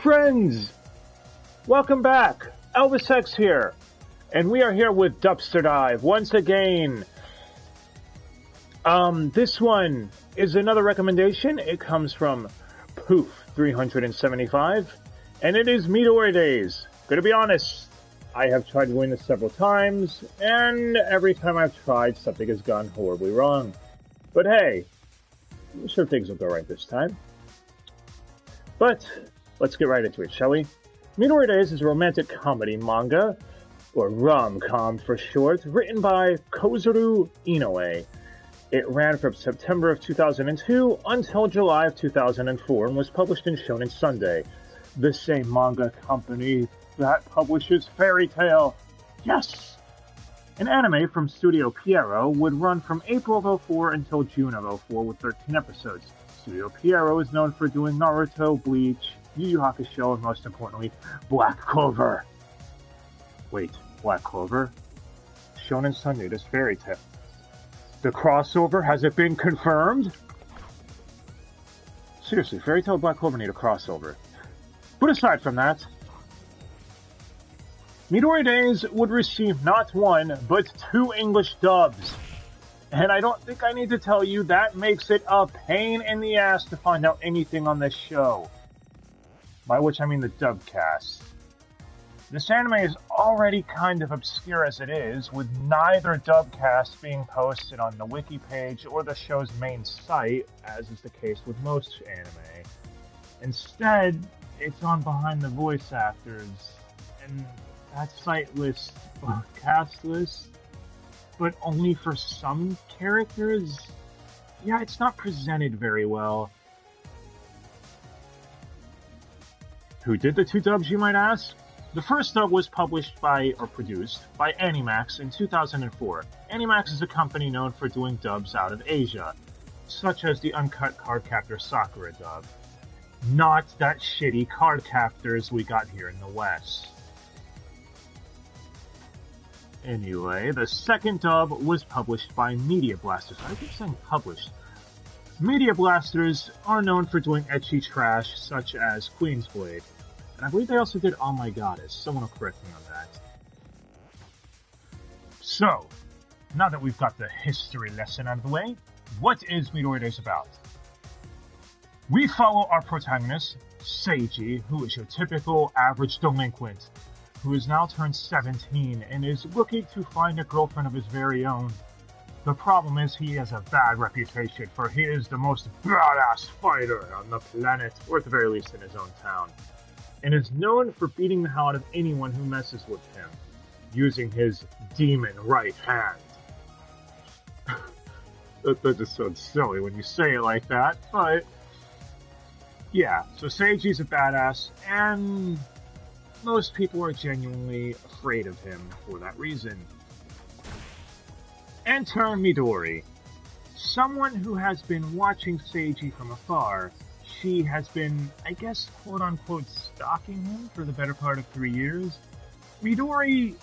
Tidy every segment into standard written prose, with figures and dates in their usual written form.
friends! Welcome back. Elvis X here. And we are here with Dubster Dive once again. This one is another recommendation. It comes from Poof 375. And it is Midori Days. Gonna be honest, I have tried doing this several times, and every time I've tried, something has gone horribly wrong. But hey, I'm sure things will go right this time. But let's get right into it, shall we? Midori Days is a romantic comedy manga, or rom-com for short, written by Kozuru Inoue. It ran from September of 2002 until July of 2004 and was published in Shonen Sunday, the same manga company that publishes Fairy Tail. Yes! An anime from Studio Pierrot would run from April of 2004 until June of 2004 with 13 episodes. Studio Pierrot is known for doing Naruto, Bleach, Yu Yu Hakusho, and most importantly, Black Clover. Wait, Black Clover? Shonen Sunday, this Fairy Tail. The crossover, has it been confirmed? Seriously, Fairy Tail and Black Clover need a crossover. But aside from that, Midori Days would receive not one, but 2 English dubs. And I don't think I need to tell you that makes it a pain in the ass to find out anything on this show. By which I mean the dub cast. This anime is already kind of obscure as it is, with neither dub cast being posted on the wiki page or the show's main site, as is the case with most anime. Instead, it's on Behind the Voice Actors, and that site lists cast lists, but only for some characters. Yeah, it's not presented very well. Who did the 2 dubs, you might ask? The first dub was produced by Animax in 2004. Animax is a company known for doing dubs out of Asia, such as the uncut Cardcaptor Sakura dub. Not that shitty Cardcaptors we got here in the West. Anyway, the second dub was published by Media Blasters. I keep saying published. Media Blasters are known for doing ecchi trash such as Queen's Blade. And I believe they also did Oh My Goddess. Someone will correct me on that. So, now that we've got the history lesson out of the way, what is Midori Days about? We follow our protagonist, Seiji, who is your typical average delinquent, who has now turned 17 and is looking to find a girlfriend of his very own. The problem is he has a bad reputation, for he is the most badass fighter on the planet, or at the very least in his own town, and is known for beating the hell out of anyone who messes with him, using his demon right hand. that just sounds silly when you say it like that, but yeah, so Seiji's a badass, and most people are genuinely afraid of him for that reason. Enter Midori, someone who has been watching Seiji from afar. She has been, I guess, quote-unquote, stalking him for the better part of 3 years. Midori,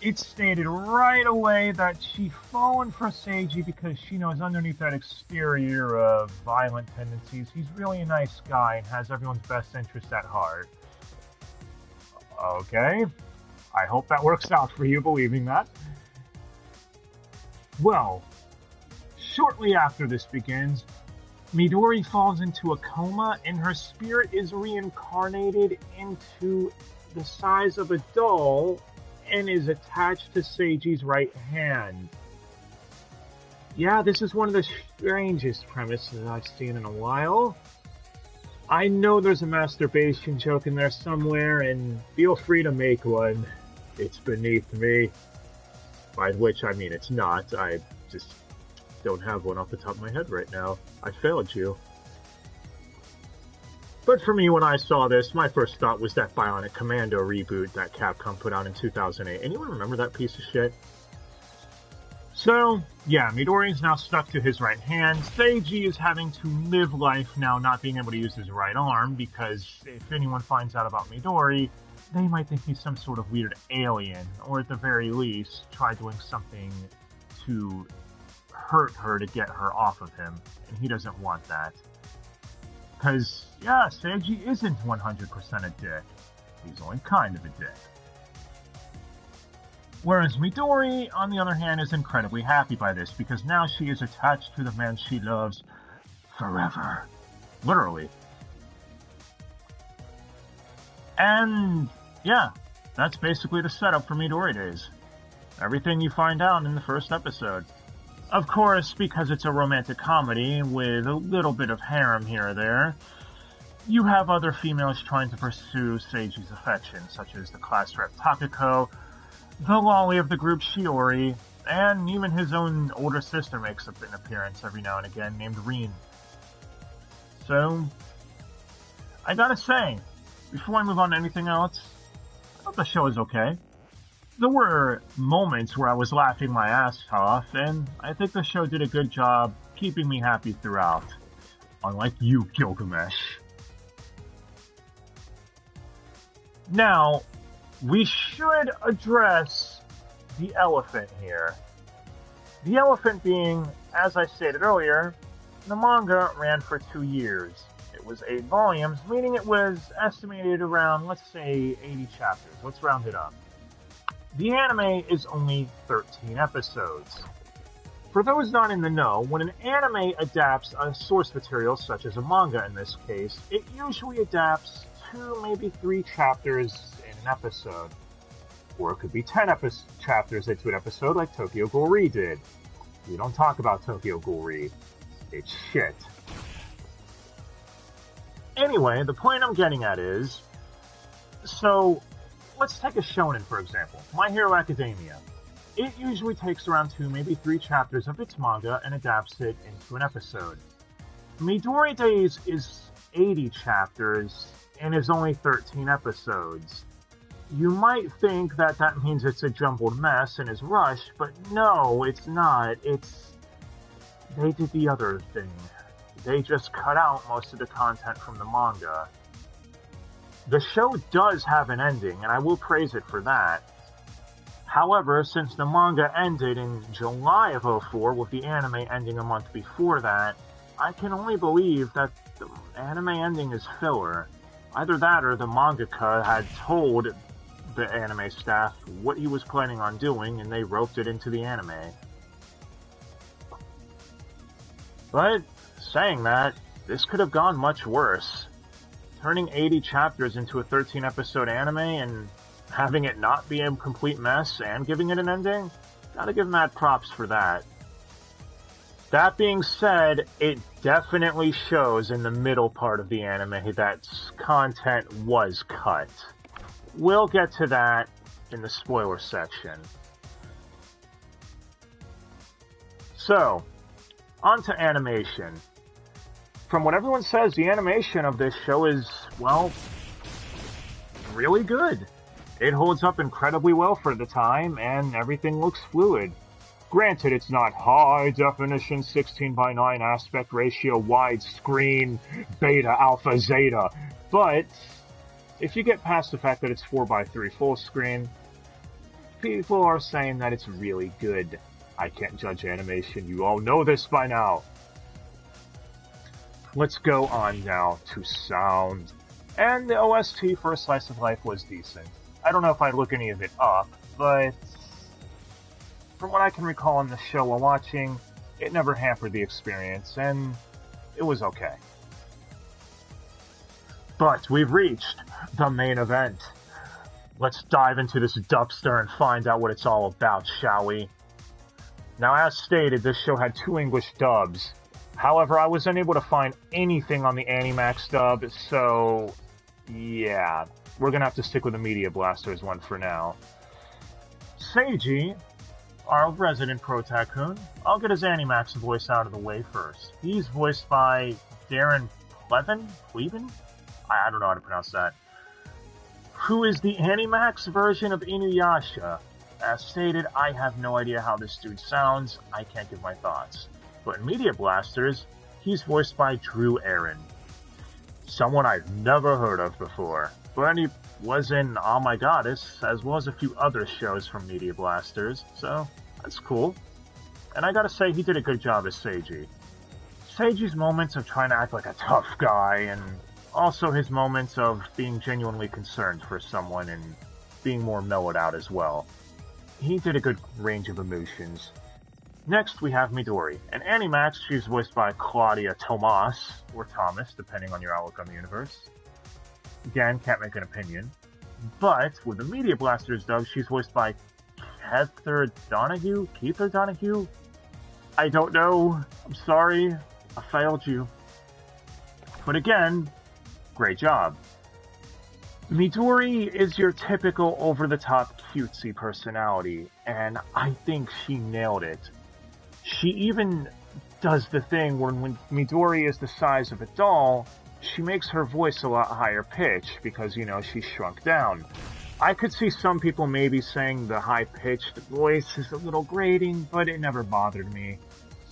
it's stated right away that she's fallen for Seiji because she knows underneath that exterior of violent tendencies, he's really a nice guy and has everyone's best interest at heart. Okay, I hope that works out for you, believing that. Well, shortly after this begins, Midori falls into a coma and her spirit is reincarnated into the size of a doll and is attached to Seiji's right hand. Yeah, this is one of the strangest premises I've seen in a while. I know there's a masturbation joke in there somewhere, and feel free to make one. It's beneath me. By which I mean it's not. I just don't have one off the top of my head right now. I failed you. But for me, when I saw this, my first thought was that Bionic Commando reboot that Capcom put out in 2008. Anyone remember that piece of shit? So, yeah, Midori is now stuck to his right hand. Seiji is having to live life now not being able to use his right arm, because if anyone finds out about Midori, they might think he's some sort of weird alien, or at the very least, try doing something to hurt her to get her off of him, and he doesn't want that. Because Yeah, Seiji isn't 100% a dick. He's only kind of a dick. Whereas Midori, on the other hand, is incredibly happy by this because now she is attached to the man she loves forever. Literally. And yeah, that's basically the setup for Midori Days. Everything you find out in the first episode. Of course, because it's a romantic comedy with a little bit of harem here or there, you have other females trying to pursue Seiji's affection, such as the class rep Takako, the lolly of the group Shiori, and even his own older sister makes an appearance every now and again, named Rin. So, I gotta say, before I move on to anything else, I thought the show was okay. There were moments where I was laughing my ass off, and I think the show did a good job keeping me happy throughout. Unlike you, Gilgamesh. Now, we should address the elephant here. The elephant being, as I stated earlier, the manga ran for 2 years. It was 8 volumes, meaning it was estimated around, let's say, 80 chapters. Let's round it up. The anime is only 13 episodes. For those not in the know, when an anime adapts a source material, such as a manga in this case, it usually adapts 2, maybe 3 chapters in an episode. Or it could be 10 chapters into an episode like Tokyo Ghoul did. We don't talk about Tokyo Ghoul. It's shit. Anyway, the point I'm getting at is, so let's take a shonen for example, My Hero Academia. It usually takes around 2, maybe 3 chapters of its manga and adapts it into an episode. Midori Days is 80 chapters and is only 13 episodes. You might think that that means it's a jumbled mess and is rushed, but no, it's not. They did the other thing. They just cut out most of the content from the manga. The show does have an ending, and I will praise it for that. However, since the manga ended in July of 2004, with the anime ending a month before that, I can only believe that the anime ending is filler. Either that or the mangaka had told the anime staff what he was planning on doing, and they roped it into the anime. But, saying that, this could have gone much worse. Turning 80 chapters into a 13-episode anime and having it not be a complete mess and giving it an ending, gotta give mad props for that. That being said, it definitely shows in the middle part of the anime that content was cut. We'll get to that in the spoiler section. So, on to animation. From what everyone says, the animation of this show is, well, really good. It holds up incredibly well for the time, and everything looks fluid. Granted, it's not high-definition 16:9 aspect ratio widescreen beta alpha zeta, but if you get past the fact that it's 4:3 full screen, people are saying that it's really good. I can't judge animation, you all know this by now. Let's go on now to sound. And the OST for A Slice of Life was decent. I don't know if I'd look any of it up, but from what I can recall on the show while watching, it never hampered the experience, and it was okay. But we've reached the main event. Let's dive into this Dubster and find out what it's all about, shall we? Now, as stated, this show had 2 English dubs. However, I was unable to find anything on the Animax dub, so yeah, we're gonna have to stick with the Media Blasters one for now. Seiji, our resident Pro Tycoon, I'll get his Animax voice out of the way first. He's voiced by Darren Pleven? I don't know how to pronounce that. Who is the Animax version of Inuyasha. As stated, I have no idea how this dude sounds, I can't give my thoughts. But in Media Blasters, he's voiced by Drew Aaron. Someone I've never heard of before. But he was in Oh My Goddess, as well as a few other shows from Media Blasters, so that's cool. And I gotta say, he did a good job as Seiji. Seiji's moments of trying to act like a tough guy and also his moments of being genuinely concerned for someone and being more mellowed out as well. He did a good range of emotions. Next, we have Midori. In Animax, she's voiced by Claudia Tomas, or Thomas, depending on your outlook on the universe. Again, can't make an opinion. But, with the Media Blasters dub, she's voiced by Keither Donahue? I don't know. I'm sorry. I failed you. But again, great job. Midori is your typical over-the-top cutesy personality, and I think she nailed it. She even does the thing where when Midori is the size of a doll, she makes her voice a lot higher pitched because, you know, she's shrunk down. I could see some people maybe saying the high-pitched voice is a little grating, but it never bothered me.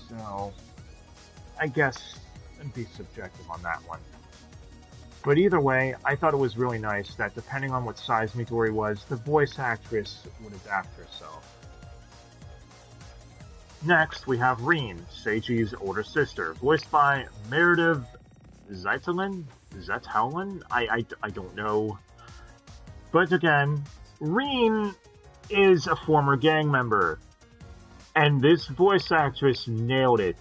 So, I guess I'd be subjective on that one. But either way, I thought it was really nice that depending on what size Midori was, the voice actress would adapt herself. Next, we have Reen, Seiji's older sister, voiced by Meredith Zeitelen? I don't know. But again, Reen is a former gang member. And this voice actress nailed it.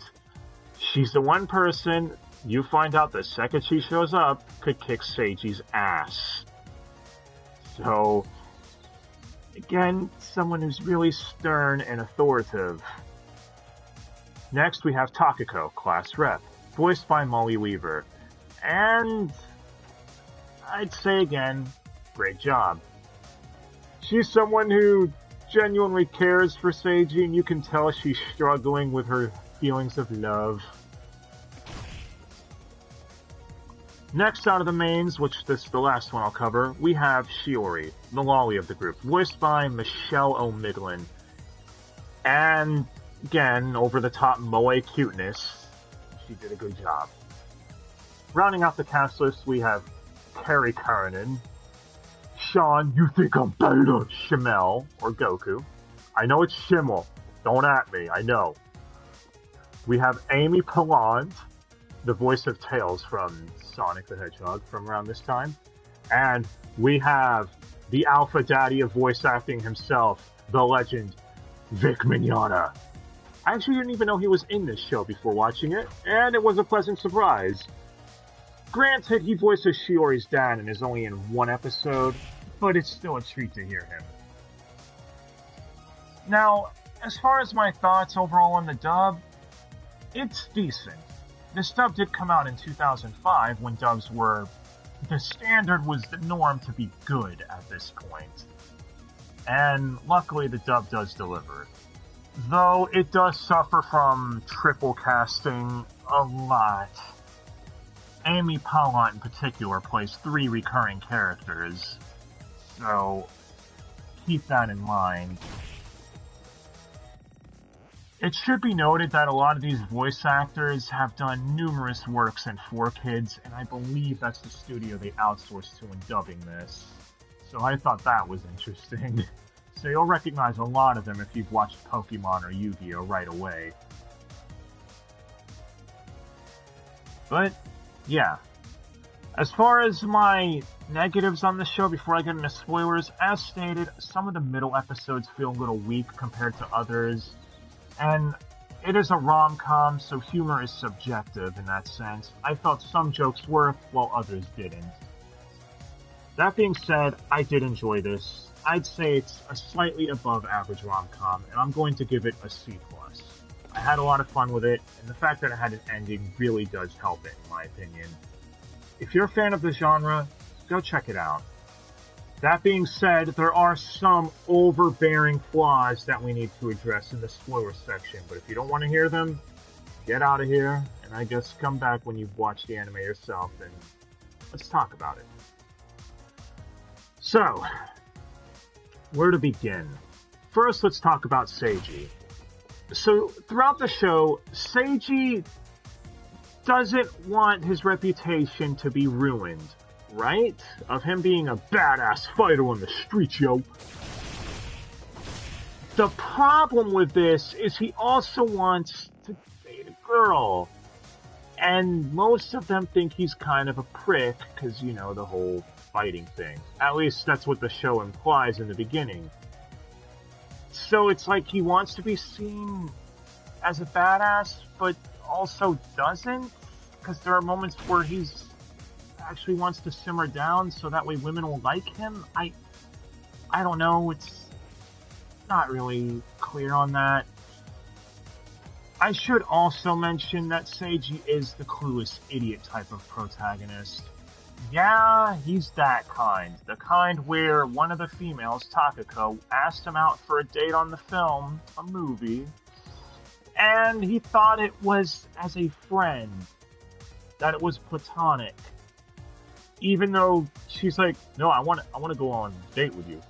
She's the one person you find out the second she shows up could kick Seiji's ass. So, again, someone who's really stern and authoritative. Next, we have Takako, class rep, voiced by Molly Weaver. And I'd say again, great job. She's someone who genuinely cares for Seiji, and you can tell she's struggling with her feelings of love. Next out of the mains, which this is the last one I'll cover, we have Shiori, the lolly of the group, voiced by Michelle O'Midlin. And again, over-the-top moe cuteness, she did a good job. Rounding out the cast list, we have Kerry Karanen, Sean, you think I'm better, Shimmel, or Goku. I know it's Shimmel, don't at me, I know. We have Amy Palland, the voice of Tails from Sonic the Hedgehog from around this time. And we have the alpha daddy of voice acting himself, the legend, Vic Mignogna. I actually didn't even know he was in this show before watching it, and it was a pleasant surprise. Granted, he voices Shiori's dad and is only in one episode, but it's still a treat to hear him. Now, as far as my thoughts overall on the dub, it's decent. This dub did come out in 2005 when dubs were... the standard was the norm to be good at this point. And luckily the dub does deliver. Though it does suffer from triple casting a lot. Amy Pallant in particular plays 3 recurring characters, so keep that in mind. It should be noted that a lot of these voice actors have done numerous works in 4Kids, and I believe that's the studio they outsourced to in dubbing this. So I thought that was interesting. So you'll recognize a lot of them if you've watched Pokemon or Yu-Gi-Oh! Right away. But, yeah. As far as my negatives on the show before I get into spoilers, as stated, some of the middle episodes feel a little weak compared to others. And it is a rom-com, so humor is subjective in that sense. I felt some jokes worked, while others didn't. That being said, I did enjoy this. I'd say it's a slightly above average rom-com, and I'm going to give it a C+. I had a lot of fun with it, and the fact that it had an ending really does help it, in my opinion. If you're a fan of the genre, go check it out. That being said, there are some overbearing flaws that we need to address in the spoiler section, but if you don't want to hear them, get out of here, and I guess come back when you've watched the anime yourself, and let's talk about it. So, where to begin? First, let's talk about Seiji. So, throughout the show, Seiji doesn't want his reputation to be ruined, right? Of him being a badass fighter on the streets, yo. The problem with this is he also wants to date a girl. And most of them think he's kind of a prick, because, you know, the whole fighting thing. At least that's what the show implies in the beginning. So it's like he wants to be seen as a badass, but also doesn't, because there are moments where he's actually wants to simmer down so that way women will like him. I don't know, it's not really clear on that. I should also mention that Seiji is the clueless idiot type of protagonist. Yeah, he's that kind. The kind where one of the females, Takako, asked him out for a date on the film, a movie, and he thought it was as a friend, that it was platonic. Even though she's like, no, I want to go on a date with you.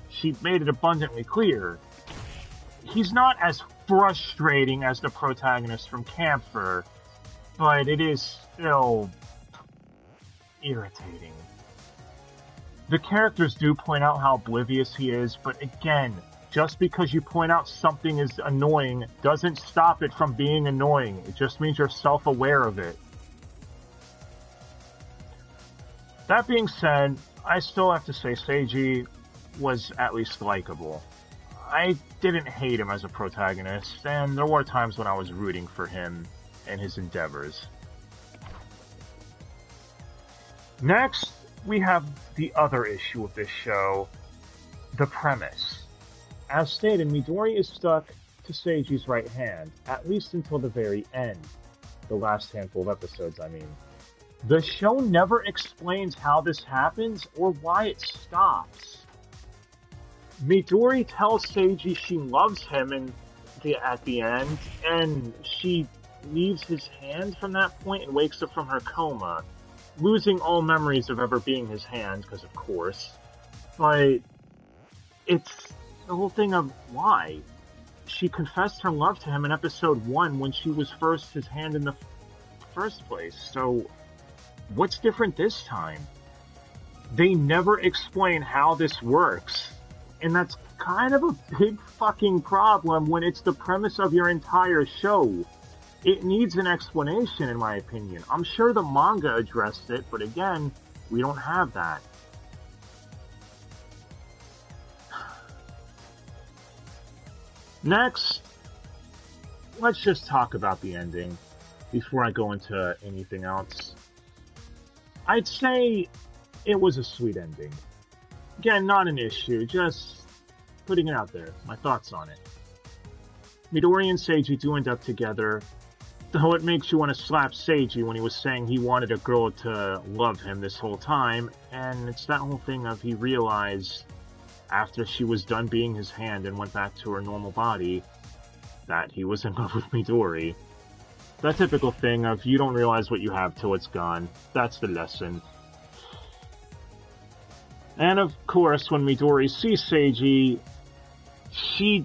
She made it abundantly clear. He's not as frustrating as the protagonist from Camphor, but it is still irritating. The characters do point out how oblivious he is, but again, just because you point out something is annoying doesn't stop it from being annoying. It just means you're self-aware of it. That being said, I still have to say Seiji was at least likable. I didn't hate him as a protagonist, and there were times when I was rooting for him and his endeavors. Next, we have the other issue of this show, the premise. As stated, Midori is stuck to Seiji's right hand, at least until the very end. The last handful of episodes, I mean. The show never explains how this happens or why it stops. Midori tells Seiji she loves him at the end, and she leaves his hand from that point and wakes up from her coma, losing all memories of ever being his hand, because of course. But it's the whole thing of why. She confessed her love to him in episode 1 when she was first his hand in the first place, so what's different this time? They never explain how this works. And that's kind of a big fucking problem when it's the premise of your entire show. It needs an explanation, in my opinion. I'm sure the manga addressed it, but again, we don't have that. Next, let's just talk about the ending before I go into anything else. I'd say it was a sweet ending. Again, not an issue, just putting it out there, my thoughts on it. Midori and Seiji do end up together, though it makes you want to slap Seiji when he was saying he wanted a girl to love him this whole time, and it's that whole thing of he realized after she was done being his hand and went back to her normal body that he was in love with Midori. That typical thing of you don't realize what you have till it's gone. That's the lesson. And of course, when Midori sees Seiji, she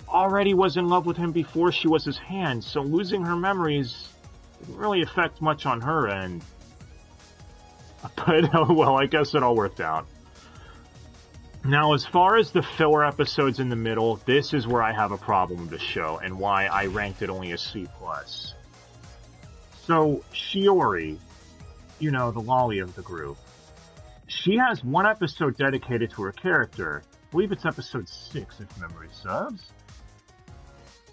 already was in love with him before she was his hand, so losing her memories didn't really affect much on her end. But, well, I guess it all worked out. Now, as far as the filler episodes in the middle, this is where I have a problem with the show, and why I ranked it only a C+. So, Shiori, you know, the lolly of the group, she has one episode dedicated to her character. I believe it's episode 6, if memory serves.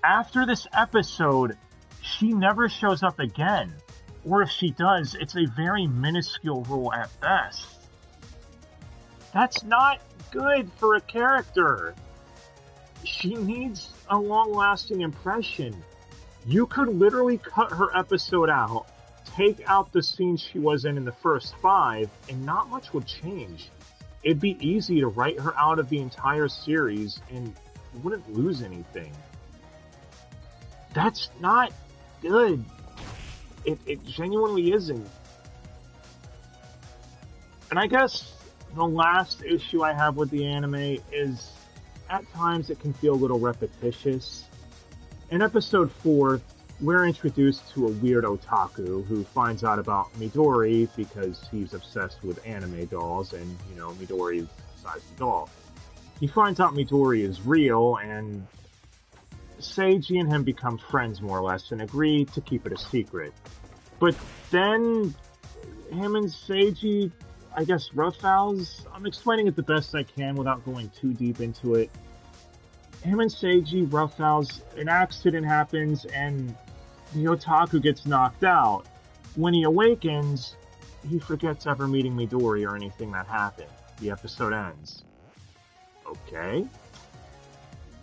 After this episode, she never shows up again. Or if she does, it's a very minuscule role at best. That's not good for a character. She needs a long-lasting impression. You could literally cut her episode out, take out the scenes she was in the first 5, and not much would change. It'd be easy to write her out of the entire series, and you wouldn't lose anything. That's not good. It genuinely isn't. And I guess the last issue I have with the anime is, at times it can feel a little repetitious. In episode 4, we're introduced to a weird otaku who finds out about Midori because he's obsessed with anime dolls, and, you know, Midori decides the doll. He finds out Midori is real, and Seiji and him become friends more or less and agree to keep it a secret. But then him and Seiji, I guess, roughhouse. I'm explaining it the best I can without going too deep into it. Him and Seiji roughhouse, an accident happens, and the otaku gets knocked out. When he awakens, he forgets ever meeting Midori or anything that happened. The episode ends. Okay.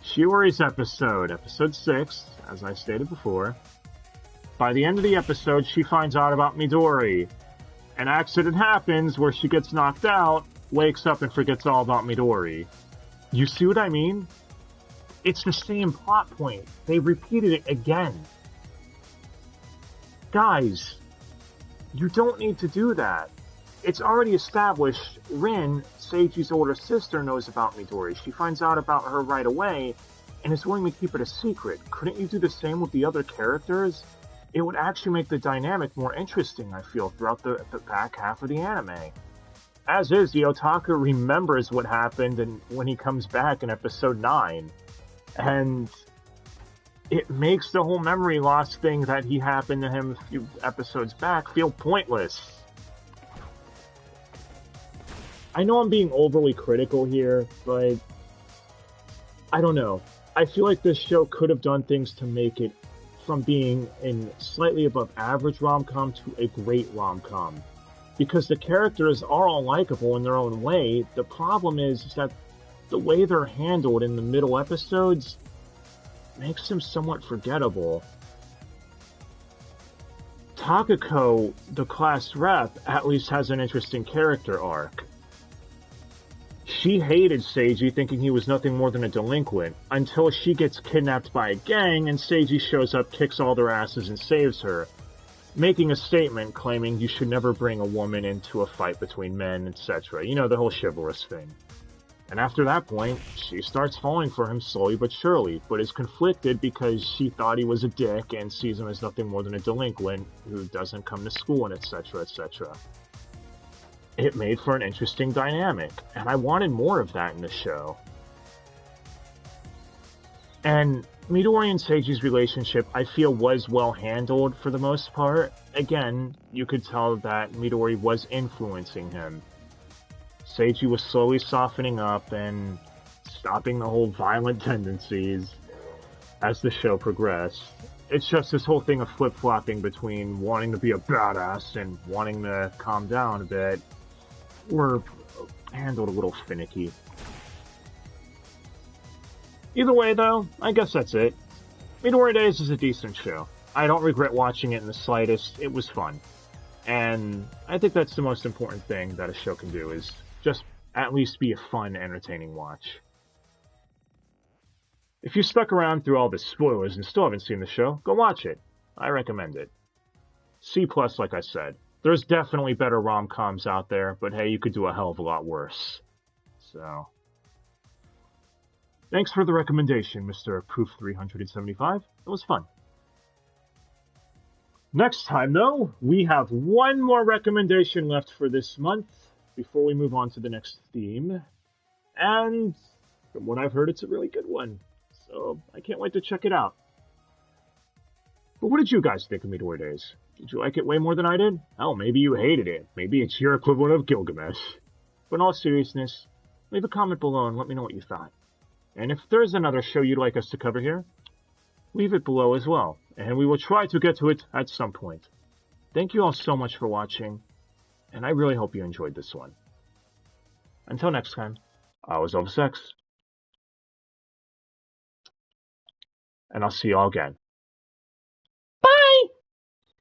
Shiori's episode 6, as I stated before. By the end of the episode, she finds out about Midori. An accident happens where she gets knocked out, wakes up, and forgets all about Midori. You see what I mean? It's the same plot point. They repeated it again. Guys, you don't need to do that. It's already established Rin, Seiji's older sister, knows about Midori. She finds out about her right away and is willing to keep it a secret. Couldn't you do the same with the other characters? It would actually make the dynamic more interesting, I feel, throughout the back half of the anime. As is, the otaku remembers what happened and when he comes back in episode 9. And it makes the whole memory loss thing that he happened to him a few episodes back feel pointless. I know I'm being overly critical here, but I don't know. I feel like this show could have done things to make it from being a slightly above average rom-com to a great rom-com. Because the characters are all likable in their own way. The problem is that the way they're handled in the middle episodes makes them somewhat forgettable. Takako, the class rep, at least has an interesting character arc. She hated Seiji, thinking he was nothing more than a delinquent, until she gets kidnapped by a gang and Seiji shows up, kicks all their asses, and saves her, making a statement claiming you should never bring a woman into a fight between men, etc. You know, the whole chivalrous thing. And after that point, she starts falling for him slowly but surely, but is conflicted because she thought he was a dick and sees him as nothing more than a delinquent who doesn't come to school and etc, etc. It made for an interesting dynamic, and I wanted more of that in the show. And Midori and Seiji's relationship, I feel, was well handled for the most part. Again, you could tell that Midori was influencing him. Seiji was slowly softening up and stopping the whole violent tendencies as the show progressed. It's just this whole thing of flip-flopping between wanting to be a badass and wanting to calm down a bit were handled a little finicky. Either way, though, I guess that's it. Midori Days is a decent show. I don't regret watching it in the slightest. It was fun. And I think that's the most important thing that a show can do, is just at least be a fun, entertaining watch. If you stuck around through all the spoilers and still haven't seen the show, go watch it. I recommend it. C+, like I said. There's definitely better rom-coms out there, but hey, you could do a hell of a lot worse. So, thanks for the recommendation, Mr. Proof 375. It was fun. Next time, though, we have one more recommendation left for this month before we move on to the next theme. And from what I've heard, it's a really good one. So, I can't wait to check it out. But what did you guys think of Midori Days? Did you like it way more than I did? Hell, maybe you hated it. Maybe it's your equivalent of Gilgamesh. But in all seriousness, leave a comment below and let me know what you thought. And if there's another show you'd like us to cover here, leave it below as well, and we will try to get to it at some point. Thank you all so much for watching, and I really hope you enjoyed this one. Until next time, I was Elvis X, and I'll see you all again.